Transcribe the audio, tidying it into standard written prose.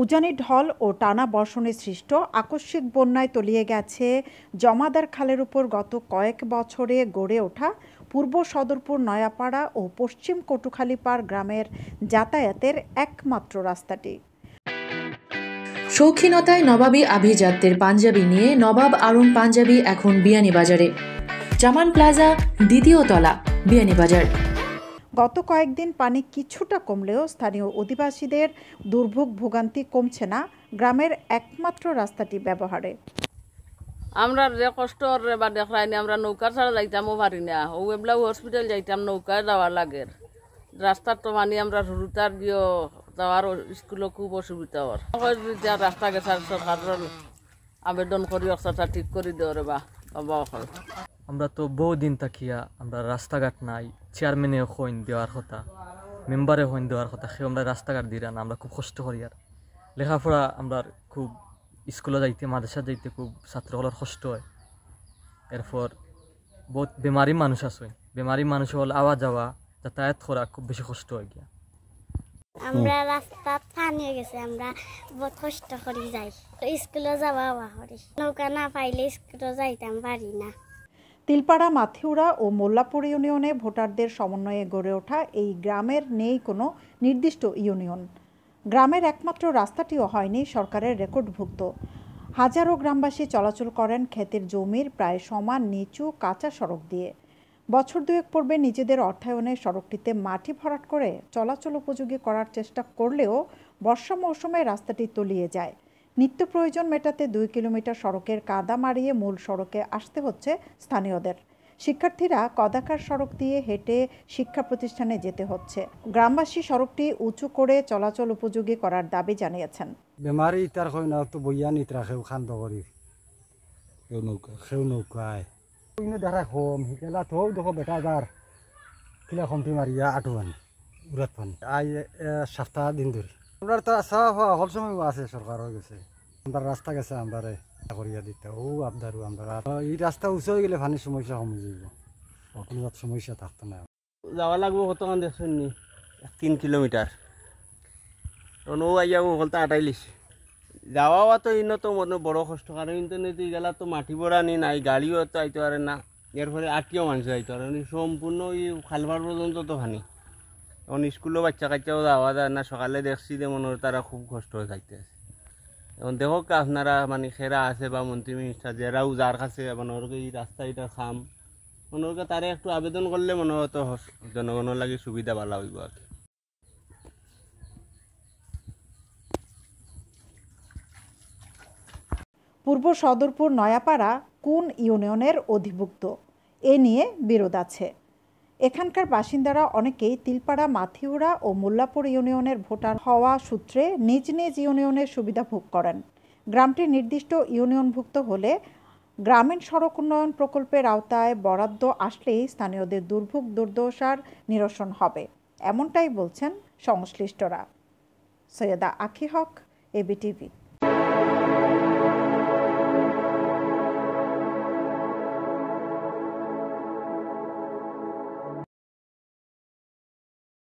উজানি ঢল ও টানা বর্ষণে সৃষ্ট আকস্মিক বন্যায় তলিয়ে গেছে জমাদার খালের উপর গত কয়েক বছরে গড়ে ওঠা পূর্ব সদরপুর নয়াপাড়া ও পশ্চিম কটুখালীপাড় গ্রামের যাতায়াতের একমাত্র রাস্তাটি। শৌখিনতায় নবাবী আভিজাত্যের পাঞ্জাবি নিয়ে নবাব আরুন পাঞ্জাবি এখন বিয়ানীবাজারে। জামান প্লাজা, দ্বিতীয় তলা, বিয়ানীবাজার। গত কয়েকদিন পানি কিছুটা কমলেও স্থানীয় অধিবাসীদের দুর্ভোগ ভোগান্তি কমছে না গ্রামের একমাত্র রাস্তাটি ব্যবহারে। আমরা যে কষ্ট বা দেখাইনি, আমরা নৌকা ছাড়া যাইতামও পারি না। ও এবলা হসপিটাল যাইতাম নৌকায় যাওয়ার লাগে। রাস্তার তো মানে আমরা রুতার গিয়ে যাওয়ার স্কুলে খুব অসুবিধা হওয়ার রাস্তা গেছে সরকারের আবেদন করি অবস্থা ঠিক করে দেওয়ার বা আমরা তো বহুদিন থাকিয়া আমরা রাস্তাঘাট নাই, চেয়ারম্যানে হইন দেওয়ার কথা, মেম্বারে হইন দেওয়ার কথা, সে আমরা রাস্তাঘাট দিই না। আমরা খুব কষ্ট করি আর লেখাপড়া আমরা খুব স্কুলে যাইতে মাদ্রাসা যাইতে খুব ছাত্রগুলোর কষ্ট হয়। এরপর বহুত বেমারি মানুষ আছে, বেমারি মানুষ হল আওয়া যাওয়া যাতায়াত করা খুব বেশি কষ্ট হয় গিয়া। আমরা রাস্তা থানিয়ে গেছে, আমরা বহুত কষ্ট করি যাই, স্কুলে যাওয়া করি, নৌকা না পাইলে স্কুলে যাইতাম পারি না। তিলপাড়া, মাথিউড়া ও মোল্লাপুর ইউনিয়নে ভোটারদের সমন্বয়ে গড়ে ওঠা এই গ্রামের নেই কোনো নির্দিষ্ট ইউনিয়ন। গ্রামের একমাত্র রাস্তাটিও হয়নি সরকারের রেকর্ডভুক্ত। হাজারো গ্রামবাসী চলাচল করেন ক্ষেতের জমির প্রায় সমান নিচু কাঁচা সড়ক দিয়ে। বছর দুয়েক পূর্বে নিজেদের অর্থায়নে সড়কটিতে মাটি ভরাট করে চলাচল উপযোগী করার চেষ্টা করলেও বর্ষা মৌসুমে রাস্তাটি তলিয়ে যায়। নিত্য প্রয়োজন মেটাতে 2 কিলোমিটার সড়কের কাদা মারিয়ে মূল সড়কে আসতে হচ্ছে স্থানীয়দের। শিক্ষার্থীরা কদাকার সড়ক দিয়ে হেঁটে শিক্ষা প্রতিষ্ঠানে যেতে হচ্ছে। গ্রামবাসী সড়কটি উঁচু করে চলাচল উপযোগী করার দাবি জানিয়েছেন। বেমারি ইতার হয় না তো বইয়া নিত্রা খেউ খান্দ করি খেউ নৌকায় দেখা কম শিকেলা তো দেখো বেটা যার কিলা কমটি মারিয়া আটুয়ানি উড়াত পানি আই সপ্তাহ দিন ধরে আমরা তো আসা হল সময় আছে সরকার হয়ে গেছে, আমরা রাস্তা গেছে আমরা করিয়া দিতে ও আবদারু আমরা এই রাস্তা উঁচু হয়ে গেলে পানির সমস্যা কমে যাব, কোনো সমস্যা থাকতো না। যাওয়া লাগবো কতক্ষণ দেখছেন নি 3 কিলোমিটার ও আইয়া হলতা আটাই লিছে যাওয়া তো ইনো তো মনে বড় কষ্ট, কারণ ইন্টারনেট গেলা তো মাটি ভরা নি নাই, গাড়িও তো আইতে পারে না, এর ফলে আটটিও মানুষ আইতে পারে সম্পূর্ণ ওই খালবার পর্যন্ত তো পানি। এখন স্কুলেও বাচ্চা কাচ্চাও যাওয়া যায় না, সকালে দেখছি যে মনে হয় তারা খুব কষ্ট হয়ে থাকতে আছে। এখন দেখো আপনারা মানে খেরা আছে বা মন্ত্রী মিনিস্টার যারাও যার কাছে মনে হয় এই রাস্তা এটা খাম মনে হয় তারা একটু আবেদন করলে মনে হতো জনগণের লাগে সুবিধা ভালো হইব আর কি। পূর্ব সদরপুর নয়াপাড়া কোন ইউনিয়নের অধিভুক্ত এ নিয়ে বিরোধ আছে। এখানকার বাসিন্দারা অনেকেই তিলপাড়া, মাথিউড়া ও মোল্লাপুর ইউনিয়নের ভোটার হওয়া সূত্রে নিজ নিজ ইউনিয়নের সুবিধা ভোগ করেন। গ্রামটি নির্দিষ্ট ইউনিয়নভুক্ত হলে গ্রামীণ সড়ক উন্নয়ন প্রকল্পের আওতায় বরাদ্দ আসলেই স্থানীয়দের দুর্ভোগ দুর্দশার নিরসন হবে, এমনটাই বলছেন সংশ্লিষ্টরা। সৈয়দা আখি হক, এবিটিভি।